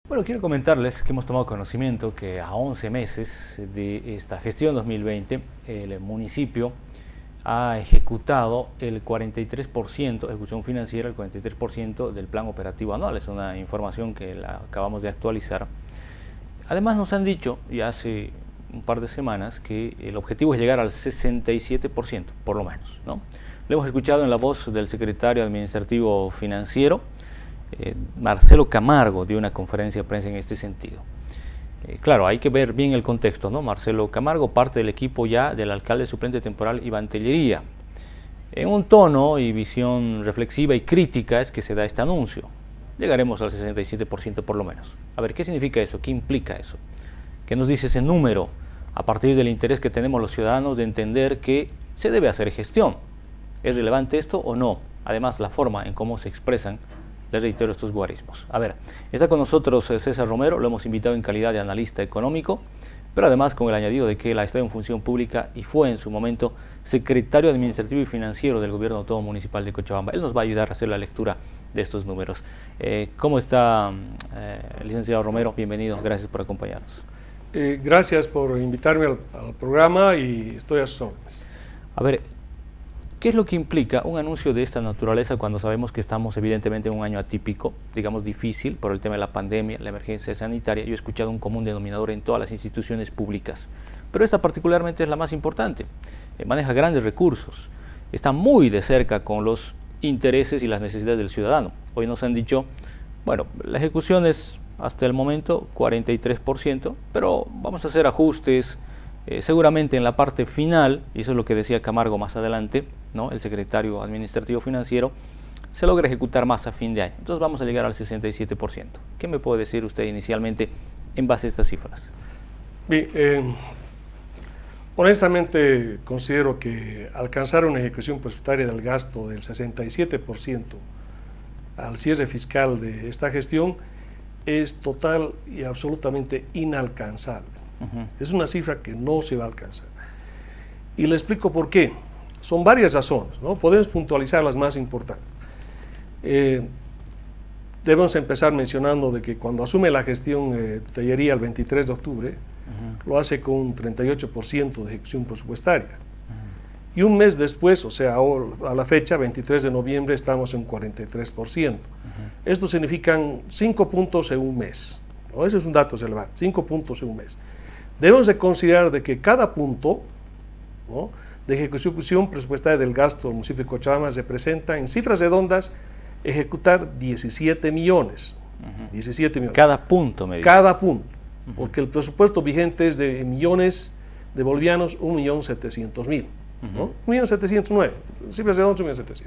Bueno, quiero comentarles que hemos tomado conocimiento que a 11 meses de esta gestión 2020, el municipio ha ejecutado el 43%, ejecución financiera, el 43% del plan operativo anual. Es una información que la acabamos de actualizar. Además nos han dicho, ya hace un par de semanas, que el objetivo es llegar al 67%, por lo menos, ¿no? Lo hemos escuchado en la voz del secretario administrativo financiero, Marcelo Camargo, dio una conferencia de prensa en este sentido. Claro, hay que ver bien el contexto, ¿no? Marcelo Camargo, parte del equipo ya del alcalde suplente temporal Iván Tellería. En un tono y visión reflexiva y crítica es que se da este anuncio. Llegaremos al 67% por lo menos. A ver, ¿qué significa eso? ¿Qué implica eso? ¿Qué nos dice ese número a partir del interés que tenemos los ciudadanos de entender que se debe hacer gestión? ¿Es relevante esto o no? Además, la forma en cómo se expresan, les reitero, estos guarismos. A ver, está con nosotros César Romero, lo hemos invitado en calidad de analista económico, pero además con el añadido de que él ha estado en función pública y fue en su momento secretario administrativo y financiero del Gobierno Autónomo Municipal de Cochabamba. Él nos va a ayudar a hacer la lectura de estos números. ¿Cómo está, licenciado Romero? Bienvenido, gracias por acompañarnos. Gracias por invitarme al programa y estoy a sus órdenes. A ver, ¿qué es lo que implica un anuncio de esta naturaleza cuando sabemos que estamos evidentemente en un año atípico, digamos difícil, por el tema de la pandemia, la emergencia sanitaria? Yo he escuchado un común denominador en todas las instituciones públicas, pero esta particularmente es la más importante. Maneja grandes recursos, está muy de cerca con los intereses y las necesidades del ciudadano. Hoy nos han dicho, bueno, la ejecución es hasta el momento 43%, pero vamos a hacer ajustes, seguramente en la parte final, y eso es lo que decía Camargo más adelante, ¿no? El secretario administrativo financiero, se logra ejecutar más a fin de año. Entonces vamos a llegar al 67%. ¿Qué me puede decir usted inicialmente en base a estas cifras? Bien, honestamente considero que alcanzar una ejecución presupuestaria del gasto del 67% al cierre fiscal de esta gestión es total y absolutamente inalcanzable. Es una cifra que no se va a alcanzar. Y le explico por qué. Son varias razones, ¿no? Podemos puntualizar las más importantes. Debemos empezar mencionando de que cuando asume la gestión Tellería el 23 de octubre, lo hace con un 38% de ejecución presupuestaria. Y un mes después, o sea, a la fecha, 23 de noviembre, estamos en 43%. Esto significan 5 puntos en un mes, ¿no? Ese es un dato relevante, 5 puntos en un mes. Debemos de considerar de que cada punto, ¿no?, de ejecución presupuestaria del gasto del municipio de Cochabamba representa, en cifras redondas, ejecutar 17 millones. 17 millones. Cada punto, me dice. Cada punto, porque el presupuesto vigente es de millones de bolivianos, 1.700.000. ¿no? 1.709.000, cifras redondas, 1.700.000.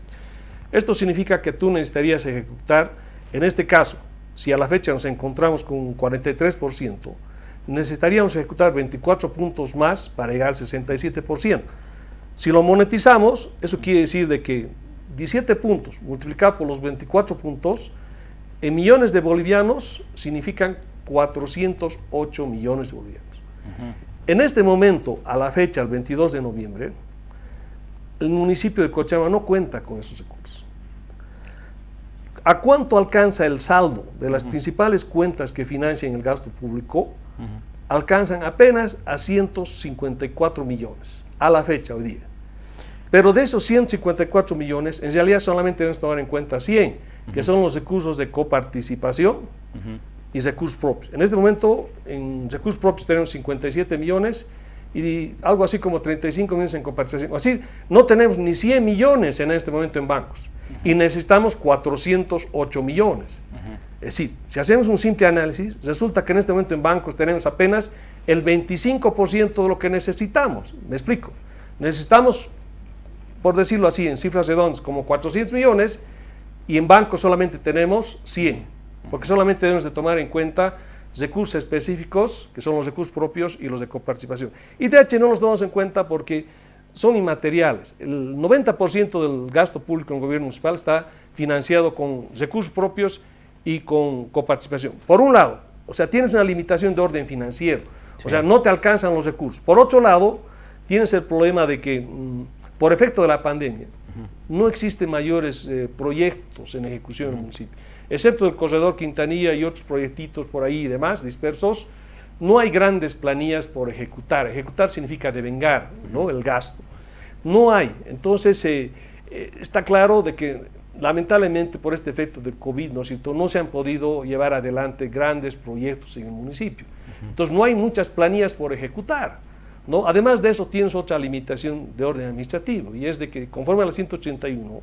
Esto significa que tú necesitarías ejecutar, en este caso, si a la fecha nos encontramos con un 43%, necesitaríamos ejecutar 24 puntos más para llegar al 67%. Si lo monetizamos, eso quiere decir de que 17 puntos multiplicado por los 24 puntos, en millones de bolivianos significan 408 millones de bolivianos. En este momento, a la fecha, el 22 de noviembre, el municipio de Cochabamba no cuenta con esos recursos. ¿A cuánto alcanza el saldo de las principales cuentas que financian el gasto público? Alcanzan apenas a 154 millones a la fecha hoy día. Pero de esos 154 millones, en realidad solamente debemos tomar en cuenta 100, que son los recursos de coparticipación y recursos propios. En este momento, en recursos propios tenemos 57 millones y algo así como 35 millones en coparticipación. Así, no tenemos ni 100 millones en este momento en bancos y necesitamos 408 millones. Es decir, si hacemos un simple análisis, resulta que en este momento en bancos tenemos apenas el 25% de lo que necesitamos. Me explico. Necesitamos, por decirlo así, en cifras redondas, como 400 millones y en bancos solamente tenemos 100, porque solamente debemos de tomar en cuenta recursos específicos, que son los recursos propios y los de coparticipación. Y de hecho no los tomamos en cuenta porque son inmateriales. El 90% del gasto público en el gobierno municipal está financiado con recursos propios y con coparticipación. Por un lado, o sea, tienes una limitación de orden financiero, o sea, no te alcanzan los recursos. Por otro lado, tienes el problema de que, por efecto de la pandemia, no existen mayores proyectos en ejecución en el municipio. excepto el corredor Quintanilla y otros proyectitos por ahí y demás, dispersos, no hay grandes planillas por ejecutar. Ejecutar significa devengar, ¿no?, el gasto. No hay. Entonces, está claro de que lamentablemente por este efecto del COVID, ¿no es cierto?, no se han podido llevar adelante grandes proyectos en el municipio. Entonces, no hay muchas planillas por ejecutar, ¿no? Además de eso, tienes otra limitación de orden administrativo, y es de que conforme a la 181,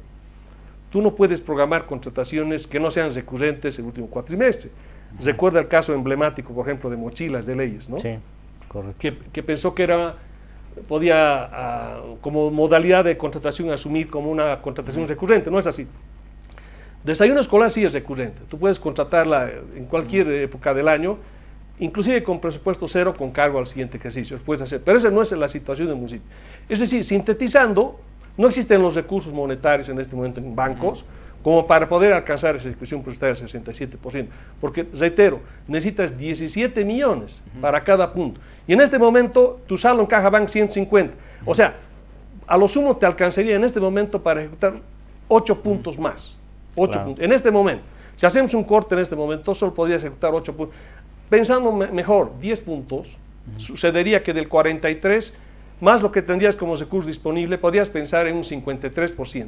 tú no puedes programar contrataciones que no sean recurrentes el último cuatrimestre. Recuerda el caso emblemático, por ejemplo, de Mochilas de Leyes, ¿no? Sí, correcto. Que pensó que podía como modalidad de contratación asumir como una contratación recurrente. No es así. Desayuno escolar sí es recurrente. Tú puedes contratarla en cualquier época del año, inclusive con presupuesto cero, con cargo al siguiente ejercicio. Puedes hacer, pero esa no es la situación del municipio. Es decir, sintetizando, no existen los recursos monetarios en este momento en bancos como para poder alcanzar esa ejecución presupuestaria del 67%. Porque, reitero, necesitas 17 millones para cada punto. Y en este momento, tu saldo en CajaBank 150. O sea, a lo sumo te alcanzaría en este momento para ejecutar 8 puntos más. 8 puntos. En este momento. Si hacemos un corte en este momento, solo podrías ejecutar 8 puntos. Pensando mejor, 10 puntos, sucedería que del 43, más lo que tendrías como recurso disponible, podrías pensar en un 53%.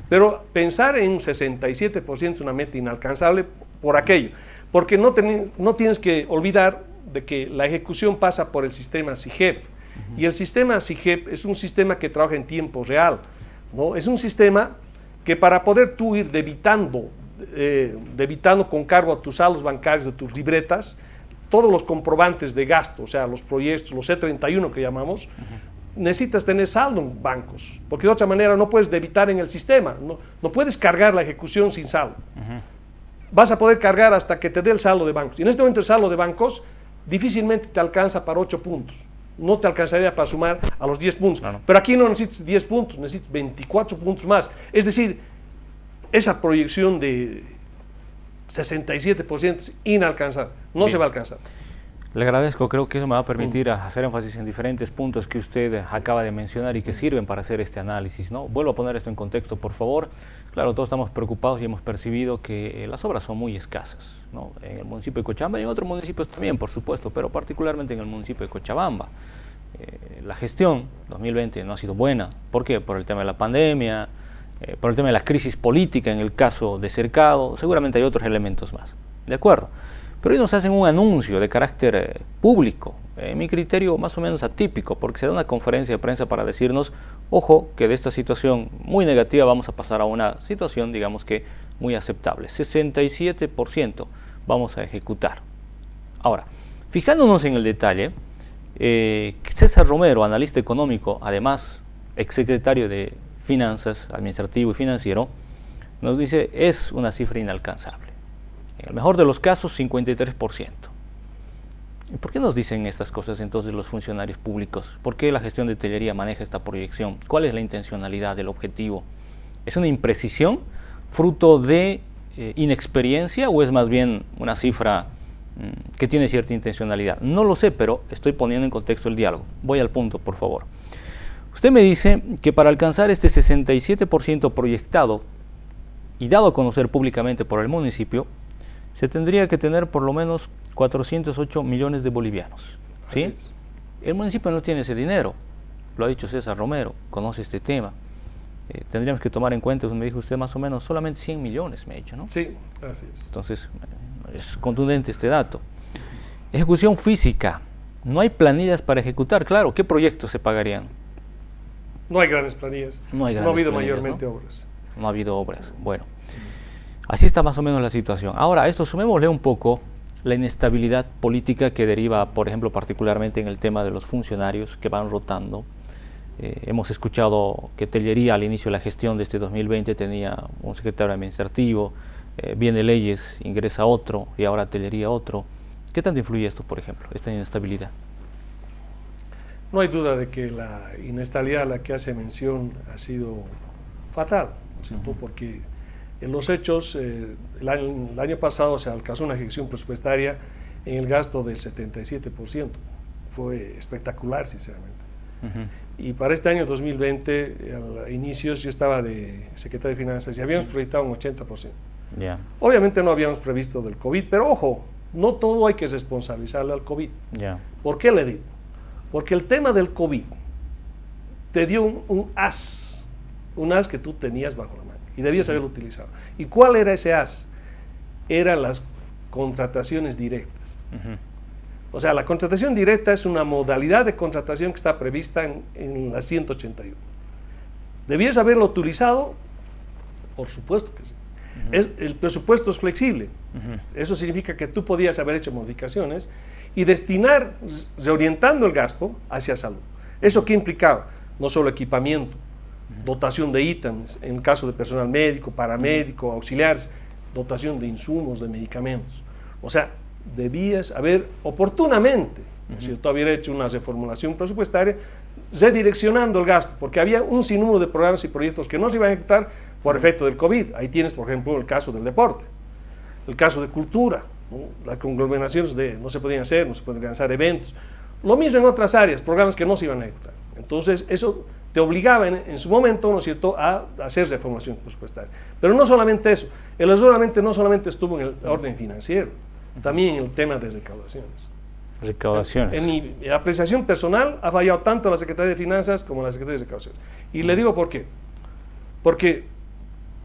Pero pensar en un 67% es una meta inalcanzable por aquello. Porque no tienes que olvidar de que la ejecución pasa por el sistema SIGEP. Y el sistema SIGEP es un sistema que trabaja en tiempo real, ¿no? Es un sistema que para poder tú ir debitando con cargo a tus saldos bancarios de tus libretas, todos los comprobantes de gasto, o sea, los proyectos, los C31 que llamamos, necesitas tener saldo en bancos, porque de otra manera no puedes debitar en el sistema, no puedes cargar la ejecución sin saldo. Vas a poder cargar hasta que te dé el saldo de bancos. Y en este momento el saldo de bancos difícilmente te alcanza para 8 puntos. No te alcanzaría para sumar a los 10 puntos. Claro. Pero aquí no necesitas 10 puntos, necesitas 24 puntos más. Es decir, esa proyección de 67% es inalcanzable. No Bien. Se va a alcanzar. Le agradezco, creo que eso me va a permitir hacer énfasis en diferentes puntos que usted acaba de mencionar y que sirven para hacer este análisis, ¿no? Vuelvo a poner esto en contexto, por favor. Claro, todos estamos preocupados y hemos percibido que las obras son muy escasas, ¿no? En el municipio de Cochabamba y en otros municipios también, por supuesto, pero particularmente en el municipio de Cochabamba. La gestión 2020 no ha sido buena. ¿Por qué? Por el tema de la pandemia, por el tema de la crisis política en el caso de Cercado, seguramente hay otros elementos más. ¿De acuerdo? Pero hoy nos hacen un anuncio de carácter público, en mi criterio más o menos atípico, porque se da una conferencia de prensa para decirnos, ojo, que de esta situación muy negativa vamos a pasar a una situación, digamos que muy aceptable. 67% vamos a ejecutar. Ahora, fijándonos en el detalle, César Romero, analista económico, además exsecretario de Finanzas, Administrativo y Financiero, nos dice, es una cifra inalcanzable. En el mejor de los casos, 53%. ¿Y por qué nos dicen estas cosas entonces los funcionarios públicos? ¿Por qué la gestión de Tellería maneja esta proyección? ¿Cuál es la intencionalidad del objetivo? ¿Es una imprecisión fruto de inexperiencia o es más bien una cifra que tiene cierta intencionalidad? No lo sé, pero estoy poniendo en contexto el diálogo. Voy al punto, por favor. Usted me dice que para alcanzar este 67% proyectado y dado a conocer públicamente por el municipio, se tendría que tener por lo menos 408 millones de bolivianos. ¿Sí? El municipio no tiene ese dinero, lo ha dicho César Romero, conoce este tema. Tendríamos que tomar en cuenta, me dijo usted más o menos, solamente 100 millones me ha dicho, ¿no? Sí, así es. Entonces, es contundente este dato. Ejecución física, no hay planillas para ejecutar, claro, ¿qué proyectos se pagarían? No hay grandes planillas, no ha habido mayormente obras. No ha habido obras, bueno. Así está más o menos la situación. Ahora, a esto sumémosle un poco la inestabilidad política que deriva, por ejemplo, particularmente en el tema de los funcionarios que van rotando. Hemos escuchado que Tellería al inicio de la gestión de este 2020 tenía un secretario administrativo, viene Leyes, ingresa otro y ahora Tellería otro. ¿Qué tanto influye esto, por ejemplo, esta inestabilidad? No hay duda de que la inestabilidad a la que hace mención ha sido fatal, ¿no? Porque en los hechos, el año pasado se alcanzó una ejecución presupuestaria en el gasto del 77%. Fue espectacular, sinceramente. Y para este año 2020, a inicios, yo estaba de secretario de Finanzas y habíamos proyectado un 80%. Ya. Obviamente no habíamos previsto del COVID, pero ojo, no todo hay que responsabilizarle al COVID. Ya. ¿Por qué le digo? Porque el tema del COVID te dio un as que tú tenías bajo la mano y debías haberlo utilizado. ¿Y cuál era ese as? Eran las contrataciones directas. O sea, la contratación directa es una modalidad de contratación que está prevista en la 181. ¿Debías haberlo utilizado? Por supuesto que sí. El presupuesto es flexible. Eso significa que tú podías haber hecho modificaciones y destinar, reorientando el gasto hacia salud. ¿Eso qué implicaba? No solo equipamiento, dotación de ítems, en el caso de personal médico, paramédico, auxiliares, dotación de insumos, de medicamentos. O sea, debías haber oportunamente, ¿no es cierto?, haber hecho una reformulación presupuestaria redireccionando el gasto, porque había un sinnúmero de programas y proyectos que no se iban a ejecutar por efecto del COVID. Ahí tienes, por ejemplo, el caso del deporte, el caso de cultura, ¿no? Las conglomeraciones no se podían hacer, no se podían organizar eventos. Lo mismo en otras áreas, programas que no se iban a ejecutar. Entonces, eso te obligaba en su momento, ¿no es cierto?, a hacer reformación presupuestaria. Pero no solamente eso, el error no solamente estuvo en el orden financiero, también en el tema de recaudaciones. Recaudaciones. En mi apreciación personal, ha fallado tanto la Secretaría de Finanzas como la Secretaría de Recaudaciones. Y le digo por qué. Porque,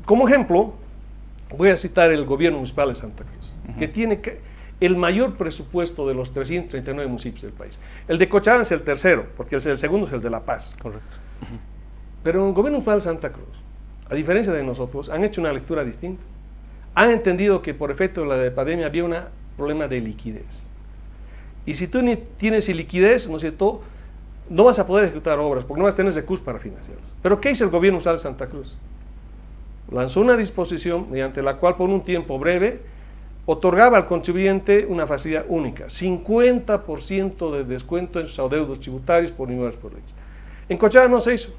como ejemplo, voy a citar el gobierno municipal de Santa Cruz, que tiene el mayor presupuesto de los 339 municipios del país. El de Cochabamba es el tercero, porque el segundo es el de La Paz. Correcto. Pero el gobierno municipal de Santa Cruz, a diferencia de nosotros, han hecho una lectura distinta. Han entendido que por efecto de la pandemia había un problema de liquidez. Y si tú ni tienes liquidez, ¿no es cierto?, no vas a poder ejecutar obras, porque no vas a tener recursos para financiarlas. Pero ¿qué hizo el gobierno municipal de Santa Cruz? Lanzó una disposición mediante la cual por un tiempo breve otorgaba al contribuyente una facilidad única, 50% de descuento en sus adeudos tributarios por niveles por ley. En Cochabamba no se hizo.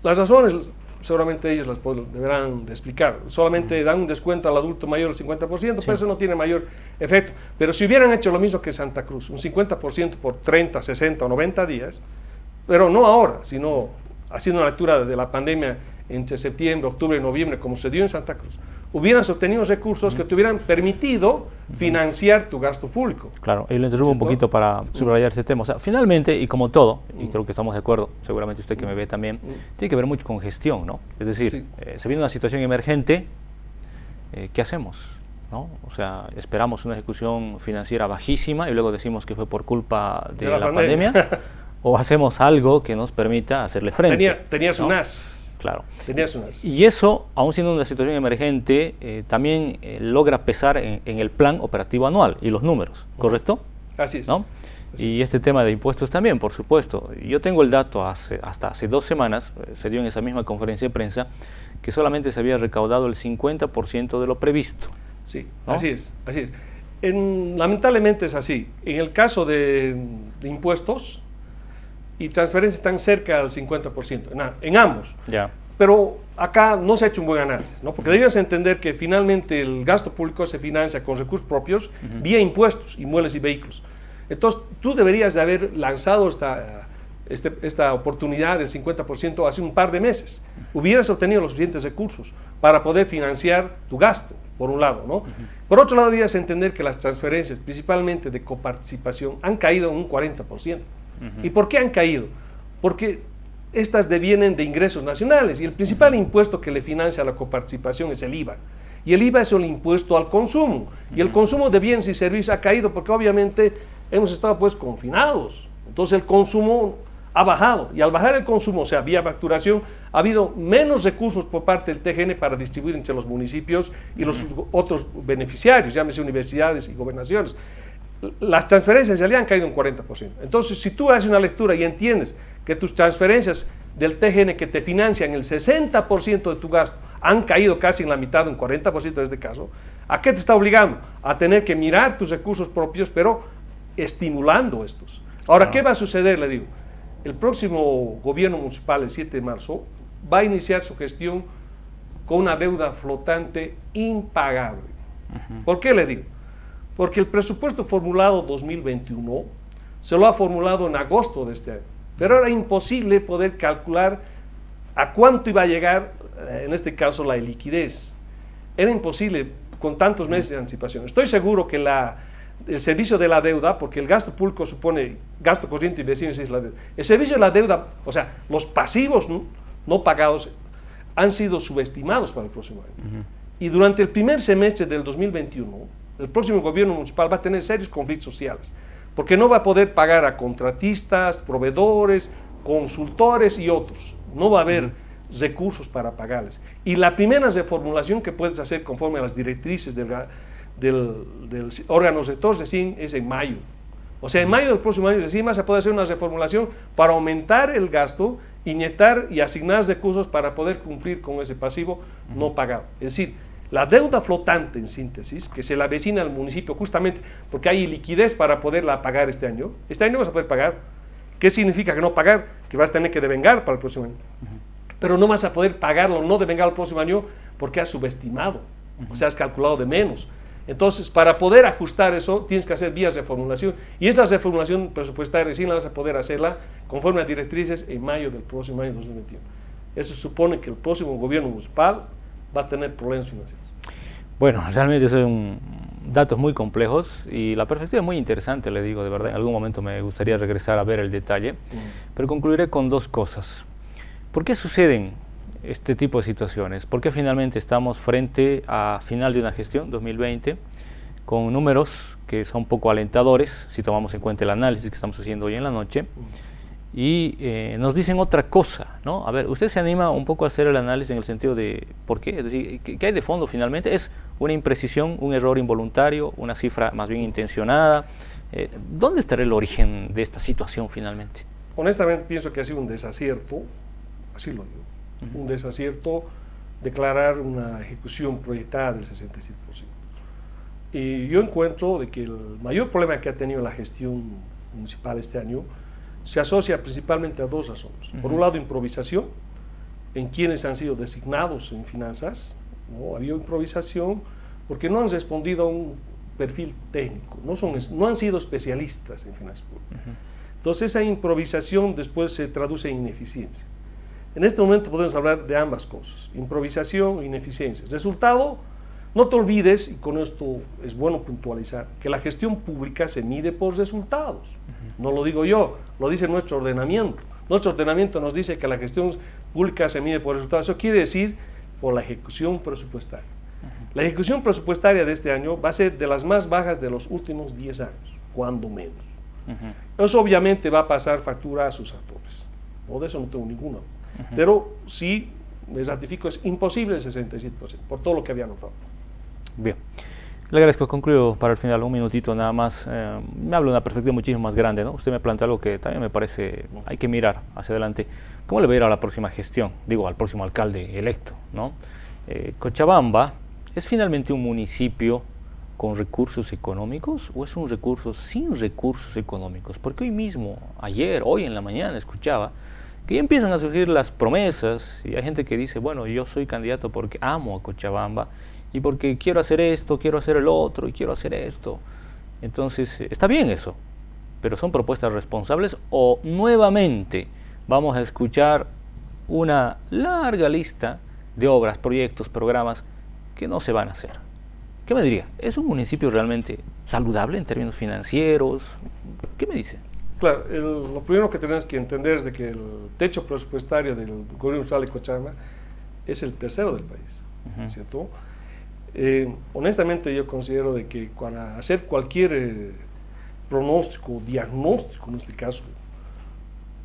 Las razones seguramente ellos las deberán de explicar. Solamente dan un descuento al adulto mayor del 50%, sí, pero eso no tiene mayor efecto. Pero si hubieran hecho lo mismo que Santa Cruz, un 50% por 30, 60 o 90 días, pero no ahora, sino haciendo una lectura de la pandemia entre septiembre, octubre y noviembre, como se dio en Santa Cruz, hubieran sostenido recursos que te hubieran permitido financiar tu gasto público. Claro, y le interrumpo un poquito para subrayar este tema. O sea, finalmente, y como todo, y creo que estamos de acuerdo, seguramente usted que me ve también, tiene que ver mucho con gestión, ¿no? Es decir, Sí. Se viene una situación emergente, ¿qué hacemos? ¿No? O sea, esperamos una ejecución financiera bajísima y luego decimos que fue por culpa de la pandemia, o hacemos algo que nos permita hacerle frente. Tenías ¿no? un as. Claro. Tenías un as. Y eso, aun siendo una situación emergente, también logra pesar en el plan operativo anual y los números, ¿correcto? Así es. ¿No? Así Y es. este tema de impuestos también, por supuesto. Yo tengo el dato hasta hace 2 semanas, se dio en esa misma conferencia de prensa, que solamente se había recaudado el 50% de lo previsto. Sí, ¿no? así es, así es. Lamentablemente es así. En el caso de impuestos y transferencias están cerca del 50%, en ambos. Ya. Pero acá no se ha hecho un buen análisis, ¿no? Porque debes entender que finalmente el gasto público se financia con recursos propios vía impuestos, inmuebles y vehículos. Entonces, tú deberías de haber lanzado esta oportunidad del 50% hace un par de meses. Hubieras obtenido los suficientes recursos para poder financiar tu gasto, por un lado, ¿no? Por otro lado, debías entender que las transferencias, principalmente de coparticipación, han caído en un 40%. ¿Y por qué han caído? Porque estas devienen de ingresos nacionales y el principal impuesto que le financia a la coparticipación es el IVA. Y el IVA es el impuesto al consumo. Y el consumo de bienes y servicios ha caído porque obviamente hemos estado pues confinados. Entonces el consumo ha bajado. Y al bajar el consumo, o sea, vía facturación, ha habido menos recursos por parte del TGN para distribuir entre los municipios y los otros beneficiarios, llámese universidades y gobernaciones. Las transferencias ya le han caído un 40%. Entonces, si tú haces una lectura y entiendes que tus transferencias del TGN que te financian el 60% de tu gasto han caído casi en la mitad, un 40% en este caso, ¿a qué te está obligando? A tener que mirar tus recursos propios, pero estimulando estos. Ahora, ¿qué va a suceder? Le digo, el próximo gobierno municipal, el 7 de marzo, va a iniciar su gestión con una deuda flotante impagable. ¿Por qué le digo? Porque el presupuesto formulado 2021 se lo ha formulado en agosto de este año, pero era imposible poder calcular a cuánto iba a llegar, en este caso, la liquidez. era imposible con tantos meses de anticipación. Estoy seguro que el servicio de la deuda, porque el gasto público supone gasto corriente y vecinos es la deuda. El servicio de la deuda, o sea, los pasivos no pagados han sido subestimados para el próximo año. Y durante el primer semestre del 2021, el próximo gobierno municipal va a tener serios conflictos sociales, porque no va a poder pagar a contratistas, proveedores, consultores y otros. No va a haber recursos para pagarles. Y la primera reformulación que puedes hacer conforme a las directrices del órgano rector recién es en mayo. O sea, en mayo del próximo año recién vas a poder hacer una reformulación para aumentar el gasto, inyectar y asignar recursos para poder cumplir con ese pasivo no pagado. Es decir, la deuda flotante, en síntesis, que se la avecina al municipio justamente porque hay liquidez para poderla pagar este año vas a poder pagar. ¿Qué significa que no pagar? Que vas a tener que devengar para el próximo año. Pero no vas a poder pagarlo, no devengar el próximo año porque has subestimado, o sea, has calculado de menos. Entonces, para poder ajustar eso, tienes que hacer vías de reformulación. Y esa reformulación presupuestaria recién la vas a poder hacerla conforme a directrices en mayo del próximo año 2021. Eso supone que el próximo gobierno municipal va a tener problemas financieros. Bueno, realmente son datos muy complejos y la perspectiva es muy interesante, le digo, de verdad. En algún momento me gustaría regresar a ver el detalle, pero concluiré con dos cosas. ¿Por qué suceden este tipo de situaciones? ¿Por qué finalmente estamos frente a final de una gestión 2020 con números que son poco alentadores, si tomamos en cuenta el análisis que estamos haciendo hoy en la noche, y nos dicen otra cosa, ¿no? A ver, usted se anima un poco a hacer el análisis en el sentido de ¿por qué? Es decir, ¿qué hay de fondo finalmente? ¿Es una imprecisión, un error involuntario, una cifra más bien intencionada? ¿Dónde estará el origen de esta situación finalmente? Honestamente pienso que ha sido un desacierto, así lo digo, un desacierto declarar una ejecución proyectada del 67%. Y yo encuentro de que el mayor problema que ha tenido la gestión municipal este año se asocia principalmente a dos razones. Por un lado, improvisación en quienes han sido designados en finanzas, ¿no? Había improvisación porque no han respondido a un perfil técnico, no han sido especialistas en finanzas públicas. Entonces esa improvisación después se traduce en ineficiencia. En este momento podemos hablar de ambas cosas, improvisación e ineficiencia. Resultado, no te olvides, y con esto es bueno puntualizar, que la gestión pública se mide por resultados. No lo digo yo, lo dice nuestro ordenamiento. Nuestro ordenamiento nos dice que la gestión pública se mide por resultados. Eso quiere decir por la ejecución presupuestaria. La ejecución presupuestaria de este año va a ser de las más bajas de los últimos 10 años, cuando menos. Eso obviamente va a pasar factura a sus actores. No, de eso no tengo ninguna. Pero sí, les ratifico, es imposible el 67%, por todo lo que había notado. Bien. Le agradezco, concluyo para el final un minutito nada más. Me habla de una perspectiva muchísimo más grande, ¿no? Usted me plantea algo que también me parece, hay que mirar hacia adelante. ¿Cómo le va a ir a la próxima gestión? Digo, al próximo alcalde electo, ¿no? Cochabamba, ¿es finalmente un municipio con recursos económicos o es un recurso sin recursos económicos? Porque hoy mismo, hoy en la mañana, escuchaba que ya empiezan a surgir las promesas y hay gente que dice, bueno, yo soy candidato porque amo a Cochabamba y porque quiero hacer esto, quiero hacer el otro y quiero hacer esto. Entonces, está bien eso, pero ¿son propuestas responsables o nuevamente vamos a escuchar una larga lista de obras, proyectos, programas que no se van a hacer? ¿Qué me diría? ¿Es un municipio realmente saludable en términos financieros? ¿Qué me dice? Claro, lo primero que tenemos que entender es de que el techo presupuestario del gobierno municipal de Cochabamba es el tercero del país, ¿cierto? Honestamente yo considero de que para hacer cualquier pronóstico, diagnóstico en este caso,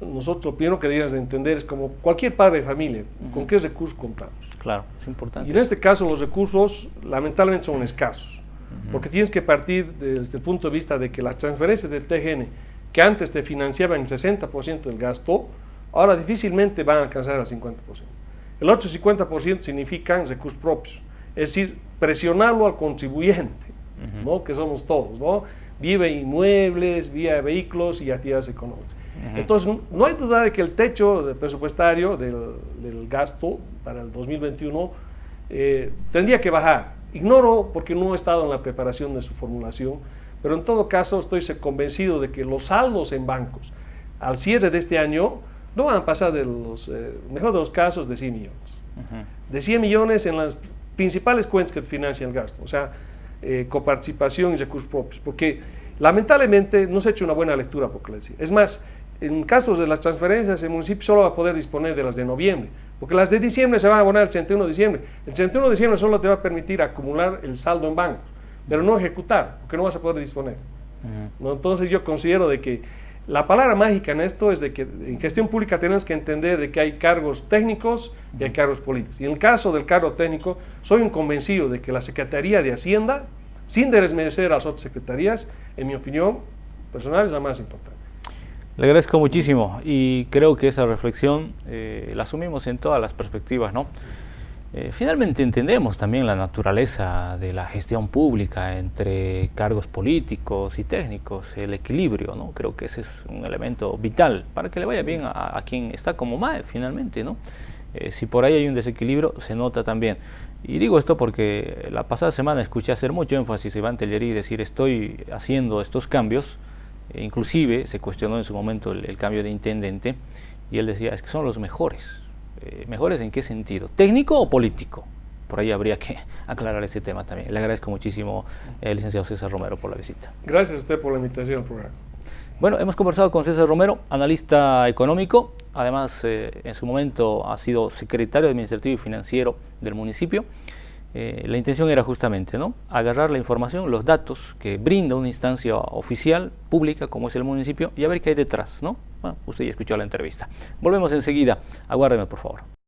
nosotros lo primero que debemos de entender es como cualquier padre de familia, ¿con qué recursos contamos? Claro, es importante. Y en este caso los recursos lamentablemente son escasos, porque tienes que partir desde el punto de vista de que las transferencias del TGN, que antes te financiaban el 60% del gasto, ahora difícilmente van a alcanzar el 50%. El otro 50% significan recursos propios, es decir, presionarlo al contribuyente, ¿no? Que somos todos, ¿no? Vía inmuebles, vía vehículos y actividades económicas. Entonces, no hay duda de que el techo presupuestario del gasto para el 2021 tendría que bajar. Ignoro porque no he estado en la preparación de su formulación, pero en todo caso estoy convencido de que los saldos en bancos al cierre de este año no van a pasar de los, mejor de los casos, de 100 millones. De 100 millones en las principales cuentas que financian el gasto, o sea, coparticipación y recursos propios, porque lamentablemente no se ha hecho una buena lectura, porque les decía. Es más, en casos de las transferencias, el municipio solo va a poder disponer de las de noviembre, porque las de diciembre se van a abonar el 31 de diciembre. El 31 de diciembre solo te va a permitir acumular el saldo en bancos, pero no ejecutar, porque no vas a poder disponer. ¿No? Entonces yo considero de que la palabra mágica en esto es de que en gestión pública tenemos que entender de que hay cargos técnicos y hay cargos políticos. Y en el caso del cargo técnico, soy un convencido de que la Secretaría de Hacienda, sin desmerecer a las otras secretarías, en mi opinión personal, es la más importante. Le agradezco muchísimo y creo que esa reflexión la asumimos en todas las perspectivas, ¿no? Finalmente entendemos también la naturaleza de la gestión pública entre cargos políticos y técnicos, el equilibrio, ¿no? Creo que ese es un elemento vital para que le vaya bien a quien está como MAE finalmente, ¿no? Si por ahí hay un desequilibrio, se nota también. Y digo esto porque la pasada semana escuché hacer mucho énfasis a Iván Tellerí decir estoy haciendo estos cambios, inclusive se cuestionó en su momento el cambio de intendente y él decía es que son los mejores. ¿Mejores en qué sentido? ¿Técnico o político? Por ahí habría que aclarar ese tema también. Le agradezco muchísimo, licenciado César Romero, por la visita. Gracias a usted por la invitación al programa. Bueno, hemos conversado con César Romero, analista económico, además en su momento ha sido secretario administrativo y financiero del municipio. La intención era justamente, ¿no?, agarrar la información, los datos que brinda una instancia oficial, pública, como es el municipio, y a ver qué hay detrás, ¿no? Bueno, usted ya escuchó la entrevista. Volvemos enseguida. Aguárdeme, por favor.